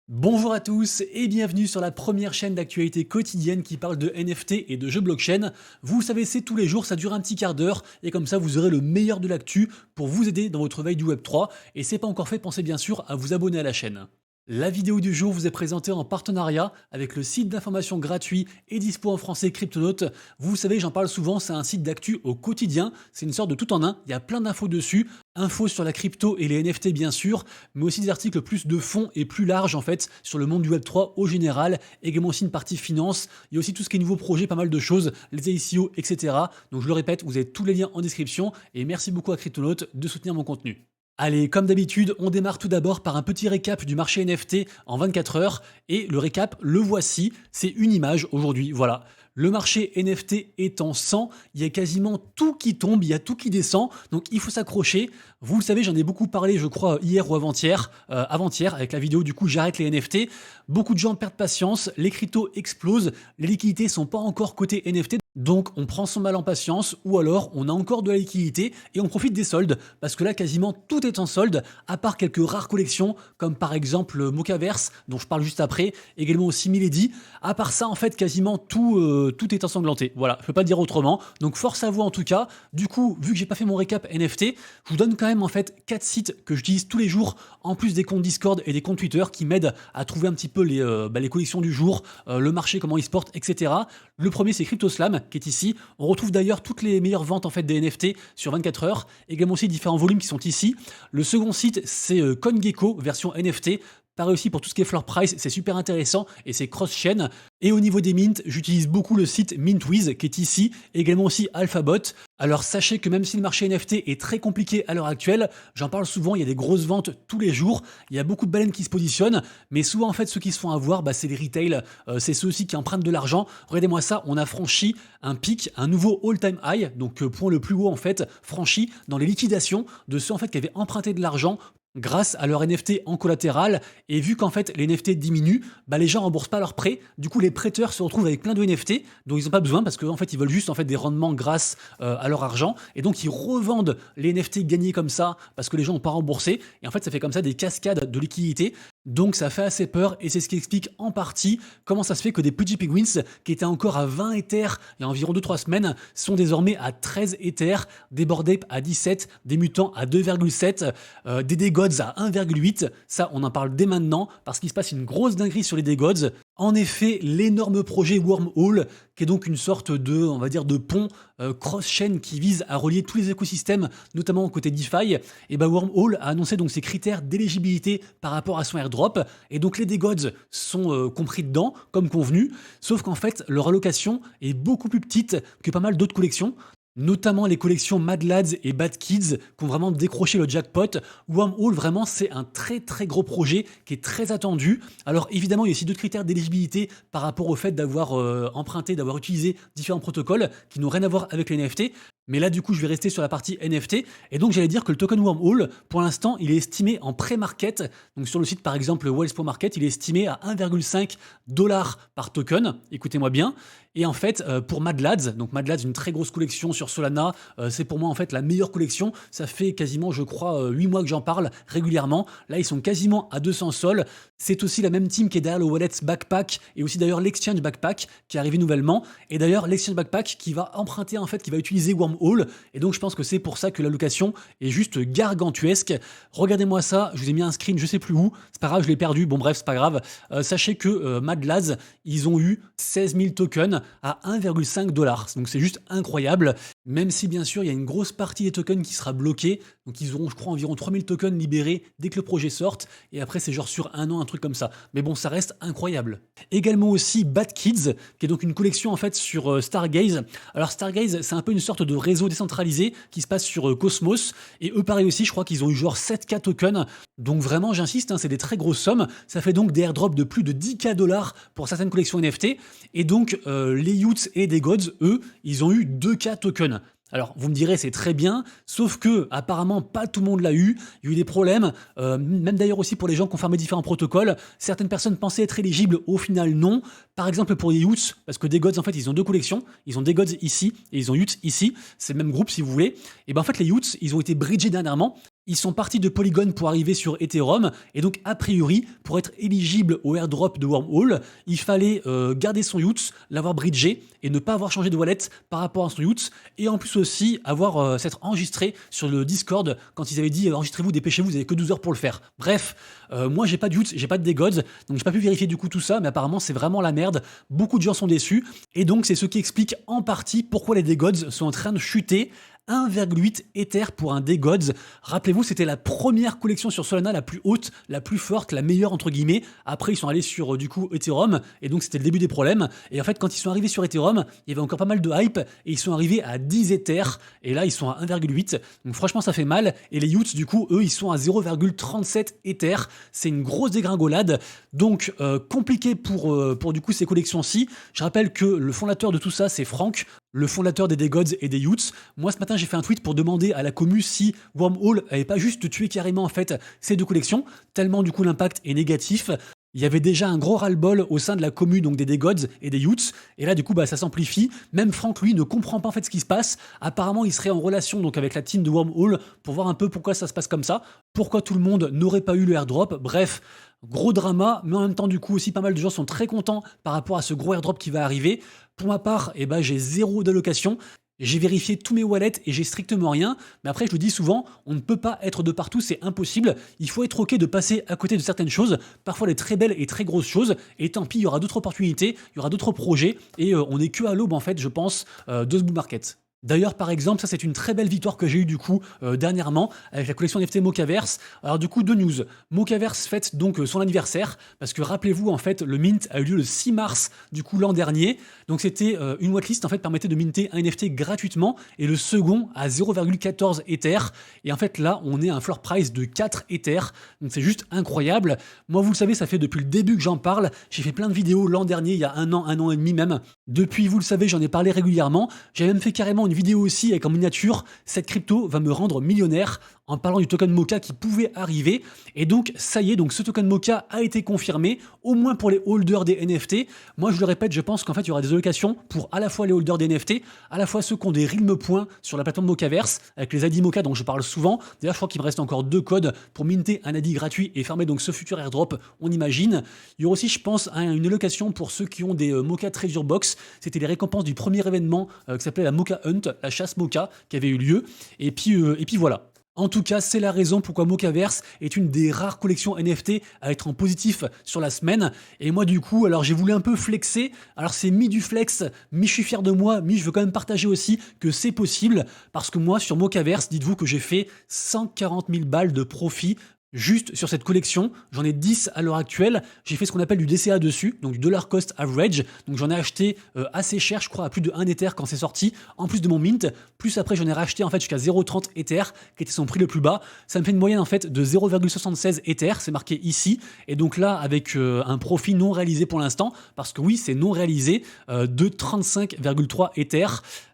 Bonjour à tous et bienvenue sur la première chaîne d'actualité quotidienne qui parle de NFT et de jeux blockchain. Vous savez, c'est tous les jours, ça dure un petit quart d'heure et comme ça vous aurez le meilleur de l'actu pour vous aider dans votre veille du Web3. Et c'est pas encore fait, pensez bien sûr à vous abonner à la chaîne. La vidéo du jour vous est présentée en partenariat avec le site d'information gratuit et dispo en français Cryptonaut. Vous savez, j'en parle souvent, c'est un site d'actu au quotidien, c'est une sorte de tout en un, il y a plein d'infos dessus, infos sur la crypto et les NFT bien sûr, mais aussi des articles plus de fond et plus larges en fait sur le monde du Web3 au général, également aussi une partie finance, il y a aussi tout ce qui est nouveau projet, pas mal de choses, les ICO, etc. Donc je le répète, vous avez tous les liens en description et merci beaucoup à Cryptonaut de soutenir mon contenu. Allez, comme d'habitude, on démarre tout d'abord par un petit récap du marché NFT en 24 heures. Et le récap, le voici, c'est une image aujourd'hui, voilà. Le marché NFT est en sang, il y a quasiment tout qui tombe, il y a tout qui descend, donc il faut s'accrocher. Vous le savez, j'en ai beaucoup parlé, je crois, hier ou avant-hier, avec la vidéo du coup j'arrête les NFT. Beaucoup de gens perdent patience, les cryptos explosent, les liquidités sont pas encore côté NFT. Donc on prend son mal en patience ou alors on a encore de la liquidité et on profite des soldes parce que là quasiment tout est en solde à part quelques rares collections comme par exemple Mochaverse dont je parle juste après, également aussi Milady. À part ça en fait quasiment tout est ensanglanté. Voilà, je peux pas le dire autrement. Donc force à vous en tout cas. Du coup, vu que j'ai pas fait mon récap NFT, je vous donne quand même en fait 4 sites que j'utilise tous les jours en plus des comptes Discord et des comptes Twitter qui m'aident à trouver un petit peu les collections du jour, le marché, comment il se porte, etc. Le premier c'est CryptoSlam qui est ici. On retrouve d'ailleurs toutes les meilleures ventes en fait des NFT sur 24 heures. Également aussi différents volumes qui sont ici. Le second site c'est CoinGecko version NFT. Pareil aussi pour tout ce qui est floor price, c'est super intéressant et c'est cross-chain. Et au niveau des mints, j'utilise beaucoup le site Mintwiz qui est ici, également aussi Alphabot. Alors sachez que même si le marché NFT est très compliqué à l'heure actuelle, j'en parle souvent, il y a des grosses ventes tous les jours, il y a beaucoup de baleines qui se positionnent, mais souvent en fait ceux qui se font avoir, c'est les retail, c'est ceux aussi qui empruntent de l'argent. Regardez-moi ça, on a franchi un pic, un nouveau all-time high, donc point le plus haut en fait, franchi dans les liquidations de ceux en fait qui avaient emprunté de l'argent grâce à leur NFT en collatéral. Et vu qu'en fait les NFT diminuent, les gens remboursent pas leurs prêts. Du coup, les prêteurs se retrouvent avec plein de NFT dont ils n'ont pas besoin parce qu'en fait ils veulent juste en fait des rendements grâce à leur argent. Et donc ils revendent les NFT gagnés comme ça parce que les gens n'ont pas remboursé. Et en fait ça fait comme ça des cascades de liquidités. Donc ça fait assez peur et c'est ce qui explique en partie comment ça se fait que des petits penguins qui étaient encore à 20 Ethers il y a environ 2-3 semaines sont désormais à 13 Ethers, des Bored Ape à 17, des mutants à 2,7, des Degods à 1,8. Ça on en parle dès maintenant parce qu'il se passe une grosse dinguerie sur les Degods. En effet, l'énorme projet Wormhole, qui est donc une sorte de, on va dire, de pont cross-chain qui vise à relier tous les écosystèmes, notamment côté DeFi, et Wormhole a annoncé donc ses critères d'éligibilité par rapport à son airdrop, et donc les Degods sont compris dedans, comme convenu, sauf qu'en fait, leur allocation est beaucoup plus petite que pas mal d'autres collections, notamment les collections Mad Lads et Bad Kids qui ont vraiment décroché le jackpot. Wormhole, vraiment, c'est un très très gros projet qui est très attendu. Alors évidemment, il y a aussi d'autres critères d'éligibilité par rapport au fait d'avoir emprunté, d'avoir utilisé différents protocoles qui n'ont rien à voir avec les NFT. Mais là, du coup, je vais rester sur la partie NFT. Et donc, j'allais dire que le token Wormhole, pour l'instant, il est estimé en pré-market. Donc, sur le site, par exemple, Wellspo Market, il est estimé à 1,5 $ par token. Écoutez-moi bien. Et en fait, pour Mad Lads, donc Mad Lads, une très grosse collection sur Solana, c'est pour moi en fait la meilleure collection. Ça fait quasiment, je crois, 8 mois que j'en parle régulièrement. Là, ils sont quasiment à 200 sols. C'est aussi la même team qui est derrière le Wallet Backpack et aussi d'ailleurs l'Exchange Backpack qui est arrivé nouvellement. Et d'ailleurs, l'Exchange Backpack qui va emprunter en fait, qui va utiliser Wormhole. Et donc, je pense que c'est pour ça que l'allocation est juste gargantuesque. Regardez-moi ça, je vous ai mis un screen, je sais plus où. C'est pas grave, je l'ai perdu. Bon, bref, c'est pas grave. Sachez que Mad Lads, ils ont eu 16 000 tokens à 1,5 $. Donc c'est juste incroyable, même si bien sûr il y a une grosse partie des tokens qui sera bloquée. Donc ils auront, je crois, environ 3000 tokens libérés dès que le projet sorte. Et après, c'est genre sur un an, un truc comme ça. Mais bon, ça reste incroyable. Également aussi Bad Kids, qui est donc une collection en fait sur Stargaze. Alors Stargaze, c'est un peu une sorte de réseau décentralisé qui se passe sur Cosmos. Et eux, pareil aussi, je crois qu'ils ont eu genre 7K tokens. Donc vraiment, j'insiste, c'est des très grosses sommes. Ça fait donc des airdrops de plus de 10K $ pour certaines collections NFT. Et donc, les Youths et des Gods, eux, ils ont eu 2K tokens. Alors, vous me direz, c'est très bien, sauf que, apparemment, pas tout le monde l'a eu. Il y a eu des problèmes, même d'ailleurs aussi pour les gens qui ont fermé différents protocoles. Certaines personnes pensaient être éligibles, au final, non. Par exemple, pour les Youths, parce que des Gods, en fait, ils ont deux collections. Ils ont des Gods ici et ils ont Youths ici. C'est le même groupe, si vous voulez. Et ben, en fait, les Youths, ils ont été bridgés dernièrement. Ils sont partis de Polygon pour arriver sur Ethereum et donc a priori pour être éligible au airdrop de Wormhole, il fallait garder son UTS, l'avoir bridgé et ne pas avoir changé de wallet par rapport à son UTS et en plus aussi avoir s'être enregistré sur le Discord quand ils avaient dit enregistrez-vous, dépêchez-vous, vous avez que 12 heures pour le faire. Bref, moi j'ai pas de UTS, j'ai pas de DeGods, donc j'ai pas pu vérifier du coup tout ça, mais apparemment c'est vraiment la merde. Beaucoup de gens sont déçus et donc c'est ce qui explique en partie pourquoi les DeGods sont en train de chuter. 1,8 Ether pour un DeGods. Rappelez-vous, c'était la première collection sur Solana la plus haute, la plus forte, la meilleure entre guillemets. Après, ils sont allés sur du coup Ethereum et donc c'était le début des problèmes. Et en fait, quand ils sont arrivés sur Ethereum, il y avait encore pas mal de hype et ils sont arrivés à 10 Ether et là ils sont à 1,8. Donc franchement, ça fait mal. Et les Utes, du coup, eux, ils sont à 0,37 Ether. C'est une grosse dégringolade. Donc compliqué pour du coup ces collections-ci. Je rappelle que le fondateur de tout ça, c'est Franck, le fondateur des DeGods et des Utes. Moi, ce matin, j'ai fait un tweet pour demander à la commu si Wormhole avait pas juste tué carrément en fait ces deux collections, tellement du coup l'impact est négatif. Il y avait déjà un gros ras-le-bol au sein de la commu, donc des DeGods et des Utes, et là du coup ça s'amplifie. Même Franck, lui, ne comprend pas en fait ce qui se passe. Apparemment, il serait en relation donc avec la team de Wormhole pour voir un peu pourquoi ça se passe comme ça, pourquoi tout le monde n'aurait pas eu le airdrop. Bref, gros drama, mais en même temps du coup aussi pas mal de gens sont très contents par rapport à ce gros airdrop qui va arriver. Pour ma part, j'ai zéro d'allocation. J'ai vérifié tous mes wallets et j'ai strictement rien. Mais après, je le dis souvent, on ne peut pas être de partout, c'est impossible. Il faut être OK de passer à côté de certaines choses, parfois des très belles et très grosses choses. Et tant pis, il y aura d'autres opportunités, il y aura d'autres projets. Et on n'est que à l'aube, en fait, je pense, de ce bull market. D'ailleurs, par exemple, ça c'est une très belle victoire que j'ai eue du coup dernièrement avec la collection NFT Mocaverse. Alors du coup, deux news. Mocaverse fête donc son anniversaire parce que rappelez-vous en fait, le mint a eu lieu le 6 mars du coup l'an dernier. Donc c'était une whitelist en fait permettait de minter un NFT gratuitement et le second à 0,14 Ether. Et en fait là, on est à un floor price de 4 Ether. Donc c'est juste incroyable. Moi, vous le savez, ça fait depuis le début que j'en parle. J'ai fait plein de vidéos l'an dernier, il y a un an et demi même. Depuis, vous le savez, j'en ai parlé régulièrement. J'ai même fait carrément une vidéo aussi avec en miniature, cette crypto va me rendre millionnaire en parlant du token Mocha qui pouvait arriver. Et donc, ça y est, donc ce token Mocha a été confirmé, au moins pour les holders des NFT. Moi, je le répète, je pense qu'en fait, il y aura des allocations pour à la fois les holders des NFT, à la fois ceux qui ont des Realm points sur la plateforme Mocaverse, avec les ID Mocha dont je parle souvent. D'ailleurs, je crois qu'il me reste encore 2 codes pour minter un ID gratuit et fermer donc ce futur airdrop, on imagine. Il y aura aussi, je pense, une allocation pour ceux qui ont des Mocha Treasure Box. C'était les récompenses du premier événement qui s'appelait la Mocha Hunt, la chasse Mocha, qui avait eu lieu. Et puis voilà. En tout cas, c'est la raison pourquoi Mocaverse est une des rares collections NFT à être en positif sur la semaine. Et moi, du coup, alors j'ai voulu un peu flexer. Alors c'est mi du flex, mi je suis fier de moi, mi je veux quand même partager aussi que c'est possible. Parce que moi, sur Mocaverse, dites-vous que j'ai fait 140 000 balles de profit juste sur cette collection. J'en ai 10 à l'heure actuelle. J'ai fait ce qu'on appelle du DCA dessus, donc du dollar cost average. Donc j'en ai acheté assez cher, je crois, à plus de 1 Ether quand c'est sorti, en plus de mon mint. Plus après, j'en ai racheté en fait jusqu'à 0,30 Ether, qui était son prix le plus bas. Ça me fait une moyenne en fait de 0,76 Ether, c'est marqué ici. Et donc là, avec un profit non réalisé pour l'instant, parce que oui, c'est non réalisé, de 35,3 Ether.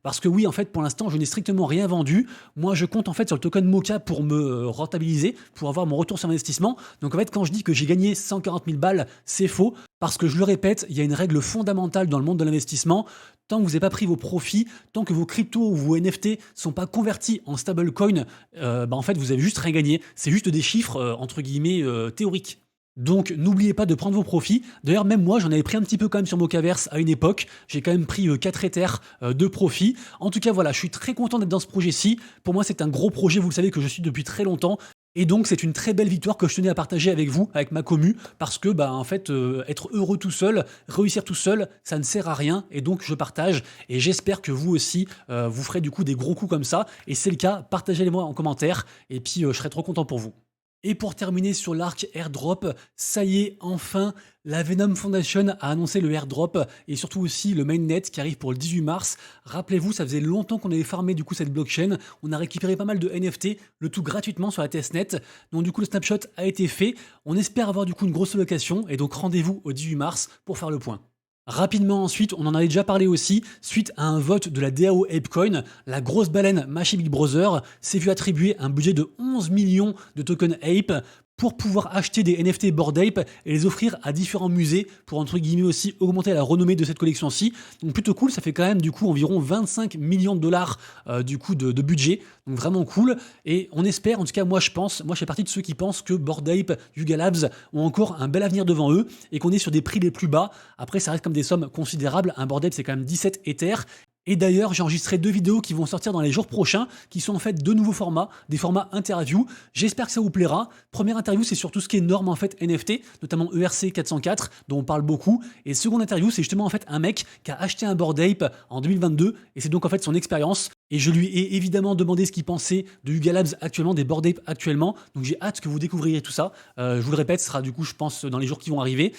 Parce que oui, en fait, pour l'instant, je n'ai strictement rien vendu. Moi, je compte en fait sur le token Mocha pour me rentabiliser, pour avoir mon retour sur investissement. Donc en fait, quand je dis que j'ai gagné 140 000 balles, c'est faux. Parce que je le répète, il y a une règle fondamentale dans le monde de l'investissement. Tant que vous n'avez pas pris vos profits, tant que vos cryptos ou vos NFT ne sont pas convertis en stablecoin, en fait, vous avez juste rien gagné. C'est juste des chiffres, entre guillemets, théoriques. Donc n'oubliez pas de prendre vos profits. D'ailleurs, même moi, j'en avais pris un petit peu quand même sur Mocaverse à une époque. J'ai quand même pris 4 Ethers de profit. En tout cas, voilà, je suis très content d'être dans ce projet-ci. Pour moi, c'est un gros projet, vous le savez, que je suis depuis très longtemps. Et donc, c'est une très belle victoire que je tenais à partager avec vous, avec ma commu, parce que, en fait, être heureux tout seul, réussir tout seul, ça ne sert à rien. Et donc, je partage. Et j'espère que vous aussi, vous ferez du coup des gros coups comme ça. Et c'est le cas, partagez-les-moi en commentaire. Et puis, je serai trop content pour vous. Et pour terminer sur l'arc airdrop, ça y est, enfin, la Venom Foundation a annoncé le airdrop et surtout aussi le mainnet qui arrive pour le 18 mars. Rappelez-vous, ça faisait longtemps qu'on avait farmé du coup cette blockchain. On a récupéré pas mal de NFT, le tout gratuitement sur la testnet. Donc du coup, le snapshot a été fait. On espère avoir du coup une grosse allocation et donc rendez-vous au 18 mars pour faire le point. Rapidement ensuite, on en avait déjà parlé aussi, suite à un vote de la DAO Apecoin, la grosse baleine Mashable Big Brother s'est vu attribuer un budget de 11 millions de tokens Ape pour pouvoir acheter des NFT Bored Ape et les offrir à différents musées pour entre guillemets aussi augmenter la renommée de cette collection-ci. Donc plutôt cool, ça fait quand même du coup environ 25 millions de dollars du coup de budget. Donc vraiment cool. Et on espère, en tout cas moi je fais partie de ceux qui pensent que Bored Ape, Yuga Labs ont encore un bel avenir devant eux et qu'on est sur des prix les plus bas. Après ça reste comme des sommes considérables. Un Bored Ape c'est quand même 17 Ethers. Et d'ailleurs, j'ai enregistré 2 vidéos qui vont sortir dans les jours prochains, qui sont en fait 2 nouveaux formats, des formats interview. J'espère que ça vous plaira. Première interview, c'est sur tout ce qui est norme en fait NFT, notamment ERC 404, dont on parle beaucoup. Et seconde interview, c'est justement en fait un mec qui a acheté un Bored Ape en 2022, et c'est donc en fait son expérience. Et je lui ai évidemment demandé ce qu'il pensait de Yuga Labs actuellement, des Bored Ape actuellement. Donc j'ai hâte que vous découvriez tout ça. Je vous le répète, ce sera du coup, je pense, dans les jours qui vont arriver.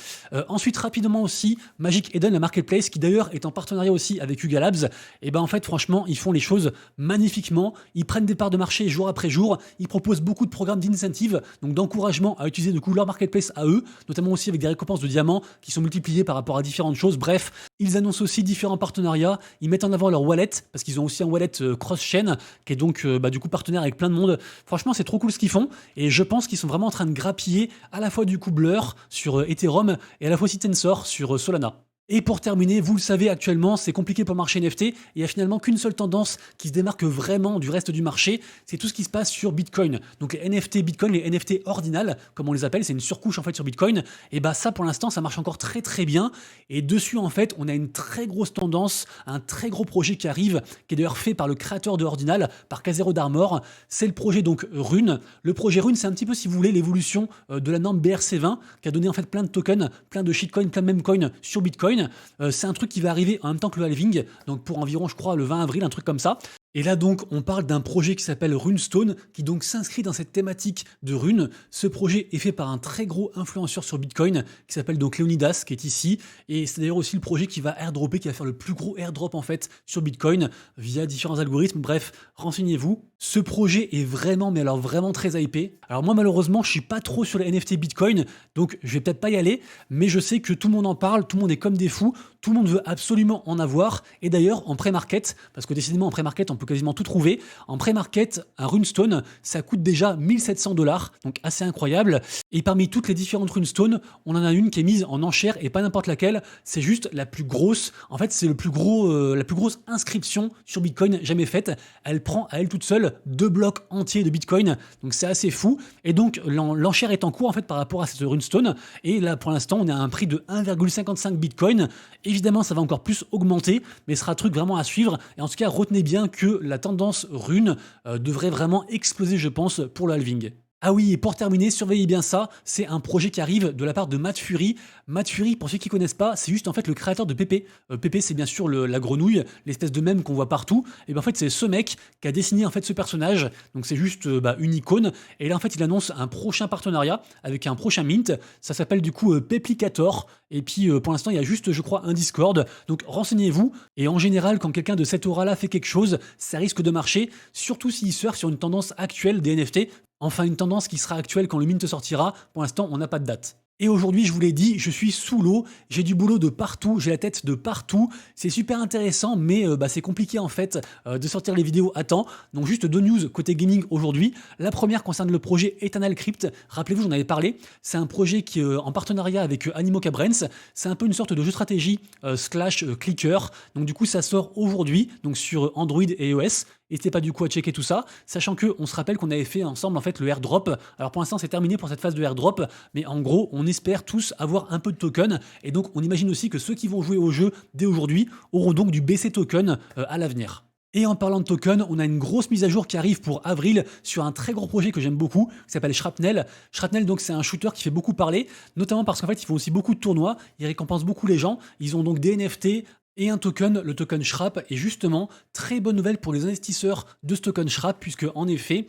Ensuite, rapidement aussi, Magic Eden, la marketplace, qui d'ailleurs est en partenariat aussi avec Yuga Labs. Et ben en fait, franchement, ils font les choses magnifiquement. Ils prennent des parts de marché jour après jour. Ils proposent beaucoup de programmes d'incentive, donc d'encouragement à utiliser du coup leur marketplace à eux, notamment aussi avec des récompenses de diamants qui sont multipliées par rapport à différentes choses. Bref, ils annoncent aussi différents partenariats. Ils mettent en avant leur wallet parce qu'ils ont aussi un wallet cross-chain qui est donc du coup partenaire avec plein de monde. Franchement, c'est trop cool ce qu'ils font et je pense qu'ils sont vraiment en train de grappiller à la fois du coup Blur sur Ethereum et à la fois aussi Tensor sur Solana. Et pour terminer, vous le savez actuellement, c'est compliqué pour le marché NFT. Il n'y a finalement qu'une seule tendance qui se démarque vraiment du reste du marché, c'est tout ce qui se passe sur Bitcoin. Donc les NFT Bitcoin, les NFT ordinales, comme on les appelle, c'est une surcouche en fait sur Bitcoin. Et bah ça pour l'instant, ça marche encore très très bien. Et dessus en fait, on a une très grosse tendance, un très gros projet qui arrive, qui est d'ailleurs fait par le créateur de Ordinal, par Casero d'Armor. C'est le projet donc Rune. Le projet Rune, c'est un petit peu si vous voulez l'évolution de la norme BRC20 qui a donné en fait plein de tokens, plein de shitcoins, plein de memecoins sur Bitcoin. C'est un truc qui va arriver en même temps que le halving, donc pour environ, je crois, le 20 avril, un truc comme ça. Et là donc, on parle d'un projet qui s'appelle Runestone, qui donc s'inscrit dans cette thématique de runes. Ce projet est fait par un très gros influenceur sur Bitcoin, qui s'appelle donc Leonidas, qui est ici. Et c'est d'ailleurs aussi le projet qui va airdropper, qui va faire le plus gros airdrop en fait sur Bitcoin, via différents algorithmes. Bref, renseignez-vous. Ce projet est vraiment, mais alors vraiment très hypé. Alors moi malheureusement, je suis pas trop sur les NFT Bitcoin, donc je vais peut-être pas y aller, mais je sais que tout le monde en parle, tout le monde est comme des fous, tout le monde veut absolument en avoir. Et d'ailleurs, en pré-market, parce que décidément en pré-market, on peut quasiment tout trouver. En pré-market, un runestone, ça coûte déjà 1700 $, donc assez incroyable. Et parmi toutes les différentes runestones, on en a une qui est mise en enchère et pas n'importe laquelle. C'est juste la plus grosse. En fait, c'est la plus grosse inscription sur Bitcoin jamais faite. Elle prend à elle toute seule 2 blocs entiers de Bitcoin. Donc c'est assez fou. Et donc l'enchère est en cours en fait par rapport à cette runestone. Et là, pour l'instant, on est à un prix de 1,55 Bitcoin. Évidemment, ça va encore plus augmenter, mais ce sera un truc vraiment à suivre. Et en tout cas, retenez bien que la tendance rune devrait vraiment exploser, je pense, pour le halving. Ah oui, et pour terminer, surveillez bien ça, c'est un projet qui arrive de la part de Matt Fury. Matt Fury, pour ceux qui ne connaissent pas, c'est juste en fait le créateur de Pépé. Pépé, c'est bien sûr la grenouille, l'espèce de mème qu'on voit partout. Et bien en fait, c'est ce mec qui a dessiné en fait ce personnage. Donc c'est juste une icône. Et là en fait, il annonce un prochain partenariat avec un prochain mint. Ça s'appelle du coup Peplicator. Et puis pour l'instant, il y a juste, je crois, un Discord. Donc renseignez-vous. Et en général, quand quelqu'un de cette aura-là fait quelque chose, ça risque de marcher. Surtout s'il surfe sur une tendance actuelle des NFT. Enfin, une tendance qui sera actuelle quand le mint sortira. Pour l'instant, on n'a pas de date. Et aujourd'hui, je vous l'ai dit, je suis sous l'eau, j'ai du boulot de partout, j'ai la tête de partout. C'est super intéressant, mais c'est compliqué en fait de sortir les vidéos à temps. Donc juste 2 news côté gaming aujourd'hui. La première concerne le projet Eternal Crypt. Rappelez-vous, j'en avais parlé. C'est un projet qui est en partenariat avec Animoca Brands. C'est un peu une sorte de jeu de stratégie slash clicker. Donc du coup, ça sort aujourd'hui, donc sur Android et iOS. N'hésitez pas du coup à checker tout ça, sachant que on se rappelle qu'on avait fait ensemble en fait le airdrop. Alors pour l'instant c'est terminé pour cette phase de airdrop, mais en gros on espère tous avoir un peu de token et donc on imagine aussi que ceux qui vont jouer au jeu dès aujourd'hui auront donc du BC token à l'avenir. Et en parlant de token, on a une grosse mise à jour qui arrive pour avril sur un très gros projet que j'aime beaucoup, qui s'appelle Shrapnel. Shrapnel, donc, c'est un shooter qui fait beaucoup parler, notamment parce qu'en fait, ils font aussi beaucoup de tournois, ils récompensent beaucoup les gens, ils ont donc des NFT, et un token, le token Shrap, est justement très bonne nouvelle pour les investisseurs de ce token Shrap, puisque en effet,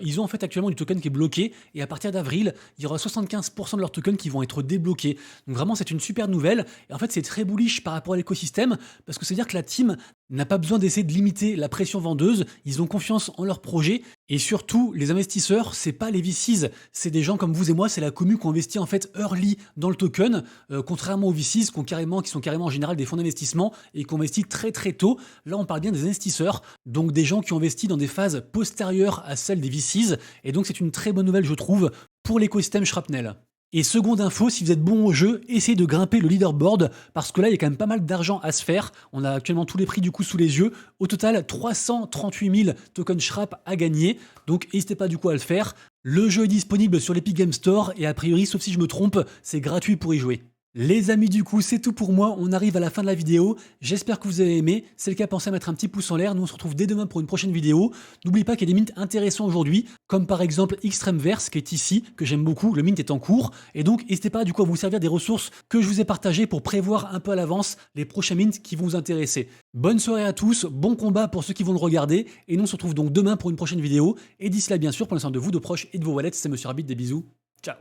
ils ont en fait actuellement du token qui est bloqué, et à partir d'avril, il y aura 75% de leurs tokens qui vont être débloqués. Donc vraiment, c'est une super nouvelle, et en fait, c'est très bullish par rapport à l'écosystème, parce que c'est-à-dire que la team n'a pas besoin d'essayer de limiter la pression vendeuse, ils ont confiance en leur projet, et surtout, les investisseurs, c'est pas les VCs, c'est des gens comme vous et moi, c'est la commu qui ont investi en fait early dans le token, contrairement aux VCs qui sont carrément en général des fonds d'investissement et qui ont investi très très tôt. Là, on parle bien des investisseurs, donc des gens qui ont investi dans des phases postérieures à celles des VCs, et donc c'est une très bonne nouvelle, je trouve, pour l'écosystème Shrapnel. Et seconde info, si vous êtes bon au jeu, essayez de grimper le leaderboard parce que là, il y a quand même pas mal d'argent à se faire. On a actuellement tous les prix du coup sous les yeux. Au total, 338 000 tokens Shrap à gagner. Donc n'hésitez pas du coup à le faire. Le jeu est disponible sur l'Epic Game Store et a priori, sauf si je me trompe, c'est gratuit pour y jouer. Les amis, du coup, c'est tout pour moi. On arrive à la fin de la vidéo. J'espère que vous avez aimé. Si c'est le cas, pensez à mettre un petit pouce en l'air. Nous, on se retrouve dès demain pour une prochaine vidéo. N'oubliez pas qu'il y a des mints intéressants aujourd'hui, comme par exemple Extremeverse qui est ici, que j'aime beaucoup. Le mint est en cours. Et donc, n'hésitez pas du coup à vous servir des ressources que je vous ai partagées pour prévoir un peu à l'avance les prochains mints qui vont vous intéresser. Bonne soirée à tous, bon combat pour ceux qui vont le regarder. Et nous, on se retrouve donc demain pour une prochaine vidéo. Et d'ici là, bien sûr, prenez soin de vous, de proches et de vos wallets. C'est Monsieur Rabbit, des bisous. Ciao.